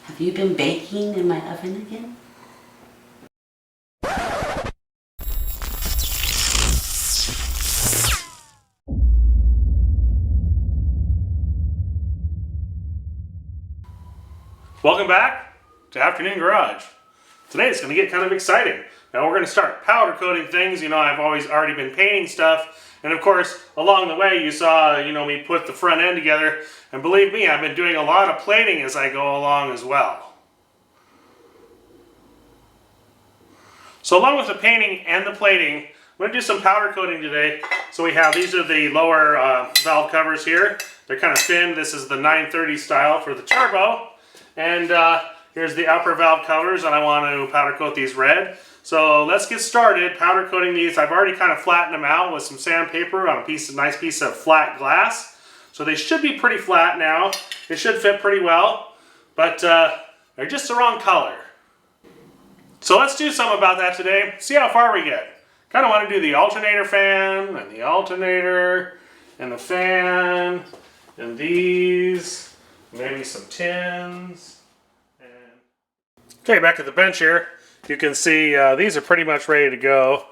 Have you been baking in my oven again? Welcome back to Afternoon Garage. Today it's going to get kind of exciting. Now we're going to start powder coating things. You know, I've already been painting stuff. And of course, along the way you saw, me put the front end together. And believe me, I've been doing a lot of plating as I go along as well. So along with the painting and the plating, I'm going to do some powder coating today. So we have, these are the lower valve covers here. They're kind of thin. This is the 930 style for the turbo. And here's the upper valve covers, and I want to powder coat these red. So let's get started powder coating these. I've already kind of flattened them out with some sandpaper on a nice piece of flat glass. So they should be pretty flat now. They should fit pretty well, but they're just the wrong color. So let's do something about that today. See how far we get. Kind of want to do the alternator fan, and the alternator, and the fan, and these, maybe some tins. Okay, back at the bench here. You can see these are pretty much ready to go.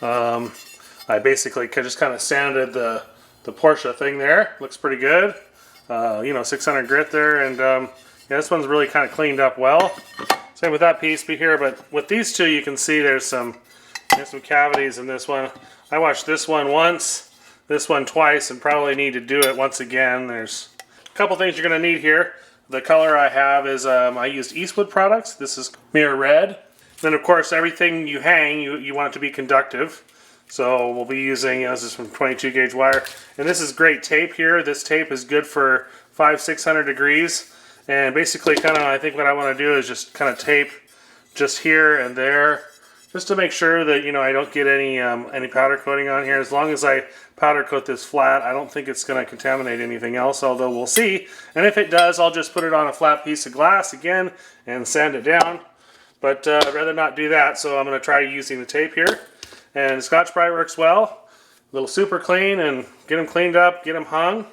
I basically just kind of sanded the Porsche thing there. Looks pretty good. 600 grit there, and yeah, this one's really kind of cleaned up well. Same with that piece here, but with these two you can see there's some cavities in this one. I washed this one once, this one twice, and probably need to do it once again. There's a couple things you're going to need here. The color I have is, I used Eastwood products. This is mirror red. Then of course everything you hang, you want it to be conductive. So we'll be using, this is from 22 gauge wire. And this is great tape here. This tape is good for 500-600 degrees. And basically I think what I want to do is just kind of tape just here and there, just to make sure that, I don't get any powder coating on here. As long as I powder coat this flat, I don't think it's going to contaminate anything else, although we'll see. And if it does, I'll just put it on a flat piece of glass again and sand it down. But I'd rather not do that, so I'm going to try using the tape here. And Scotch-Brite works well. A little super clean, and get them cleaned up, get them hung.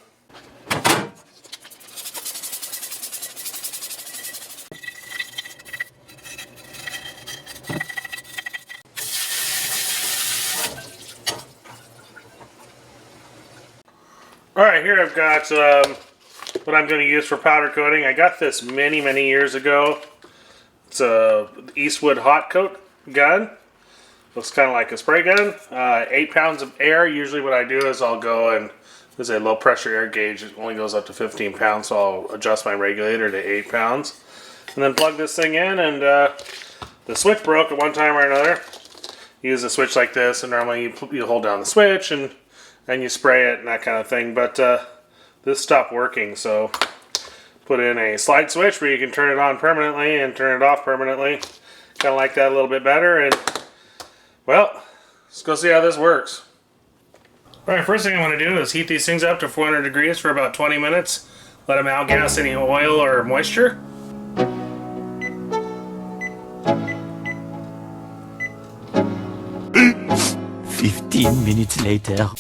Alright, here I've got what I'm going to use for powder coating. I got this many years ago. It's a Eastwood hotkote gun. Looks kind of like a spray gun. 8 pounds of air. Usually what I do is I'll go and there's a low pressure air gauge. It only goes up to 15 pounds, so I'll adjust my regulator to 8 pounds. And then plug this thing in, and the switch broke at one time or another. Use a switch like this, and normally you hold down the switch and you spray it and that kind of thing, but this stopped working, so put in a slide switch where you can turn it on permanently and turn it off permanently. Kind of like that a little bit better, and well, let's go see how this works. Alright, first thing I want to do is heat these things up to 400 degrees for about 20 minutes. Let them outgas any oil or moisture. 15 minutes later.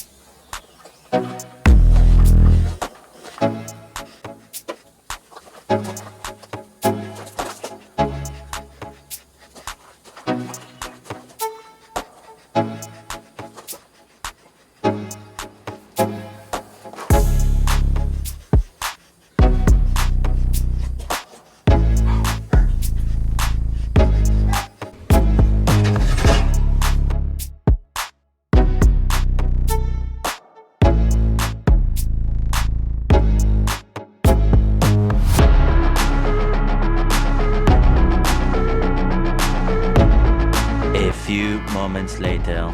Moments later.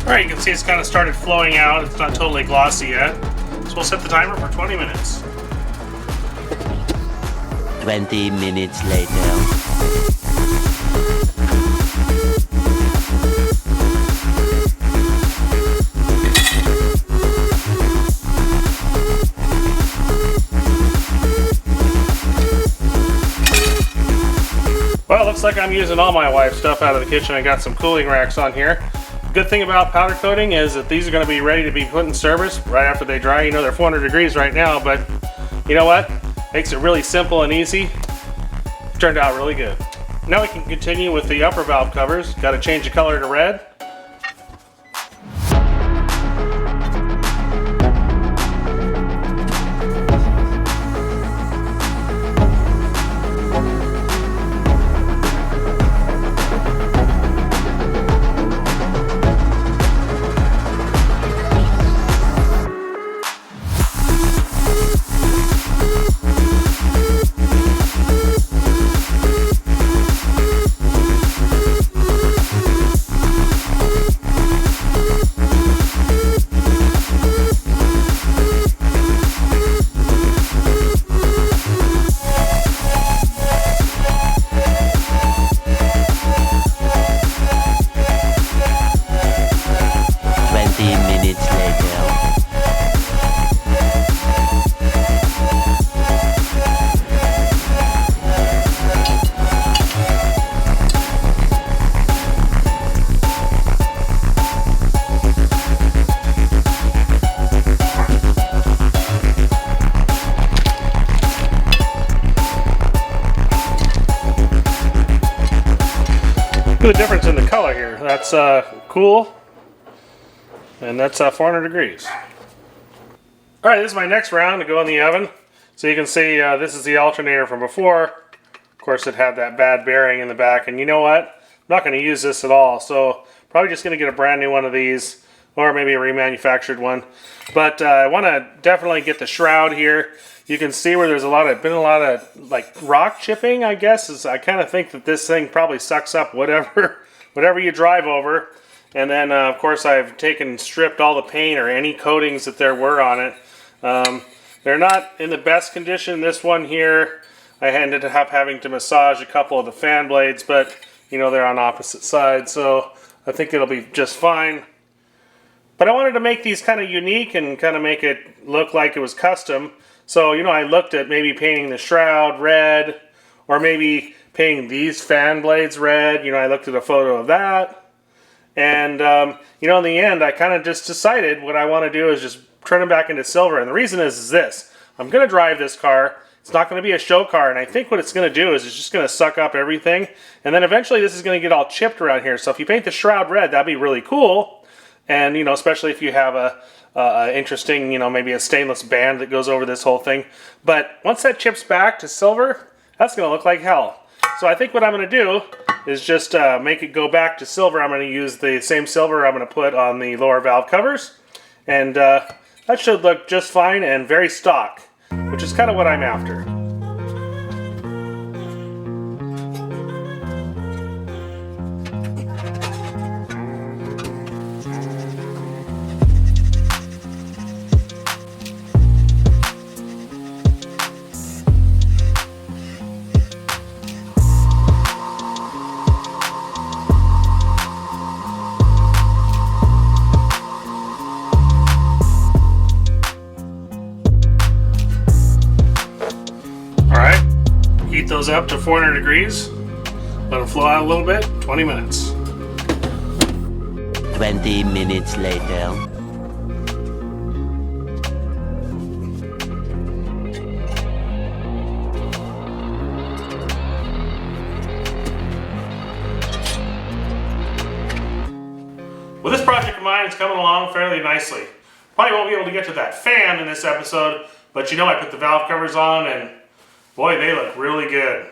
Alright, you can see it's kind of started flowing out. It's not totally glossy yet. So we'll set the timer for 20 minutes. 20 minutes later. Well, it looks like I'm using all my wife's stuff out of the kitchen. I got some cooling racks on here. The good thing about powder coating is that these are going to be ready to be put in service right after they dry. You know, they're 400 degrees right now, but you know what? Makes it really simple and easy. Turned out really good. Now we can continue with the upper valve covers. Got to change the color to red. Look at the difference in the color here. That's cool, and that's 400 degrees. All right, this is my next round to go in the oven. So you can see this is the alternator from before. Of course, it had that bad bearing in the back, and you know what? I'm not going to use this at all. So probably just going to get a brand new one of these, or maybe a remanufactured one. But I want to definitely get the shroud here. You can see where there's been a lot of like rock chipping, I guess. I kind of think that this thing probably sucks up whatever you drive over. And then of course I've stripped all the paint or any coatings that there were on it. They're not in the best condition. This one here, I ended up having to massage a couple of the fan blades, but you know, they're on opposite sides, so I think it'll be just fine. But I wanted to make these kind of unique and kind of make it look like it was custom. So, you know, I looked at maybe painting the shroud red, or maybe painting these fan blades red. You know, I looked at a photo of that. And, you know, in the end, I kind of just decided what I want to do is just turn them back into silver. And the reason is this. I'm going to drive this car. It's not going to be a show car. And I think what it's going to do is it's just going to suck up everything. And then eventually this is going to get all chipped around here. So if you paint the shroud red, that'd be really cool. And, you know, especially if you have a interesting, you know, maybe a stainless band that goes over this whole thing. But once that chips back to silver, that's going to look like hell. So I think what I'm going to do is just make it go back to silver. I'm going to use the same silver I'm going to put on the lower valve covers. And that should look just fine and very stock, which is kind of what I'm after. Heat those up to 400 degrees. Let them flow out a little bit. 20 minutes. 20 minutes later. Well, this project of mine is coming along fairly nicely. Probably won't be able to get to that fan in this episode, but you know, I put the valve covers on and boy, they look really good.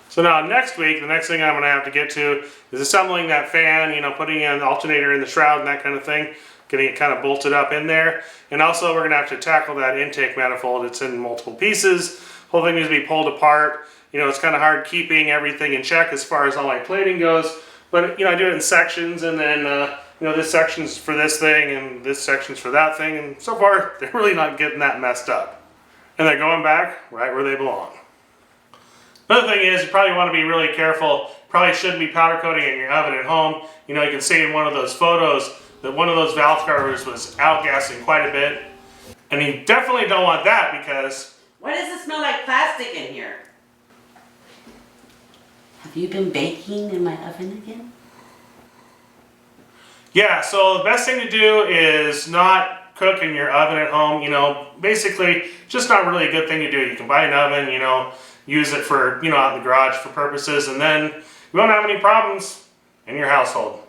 So now next week, the next thing I'm going to have to get to is assembling that fan, you know, putting an alternator in the shroud and that kind of thing, getting it kind of bolted up in there. And also we're going to have to tackle that intake manifold. It's in multiple pieces. The whole thing needs to be pulled apart. You know, it's kind of hard keeping everything in check as far as all my plating goes. But, you know, I do it in sections, and then, you know, this section's for this thing and this section's for that thing. And so far, they're really not getting that messed up. And they're going back right where they belong. Another thing is, you probably want to be really careful. Probably shouldn't be powder coating in your oven at home. You know, you can see in one of those photos that one of those valve covers was outgassing quite a bit. And you definitely don't want that because... Why does it smell like plastic in here? Have you been baking in my oven again? Yeah, so the best thing to do is not cook in your oven at home, you know, basically just not really a good thing to do. You can buy an oven, you know, use it for, you know, out in the garage for purposes, and then you won't have any problems in your household.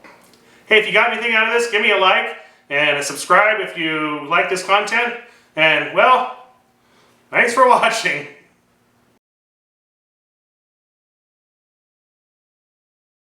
Hey, if you got anything out of this, give me a like and a subscribe if you like this content. And, well, thanks for watching.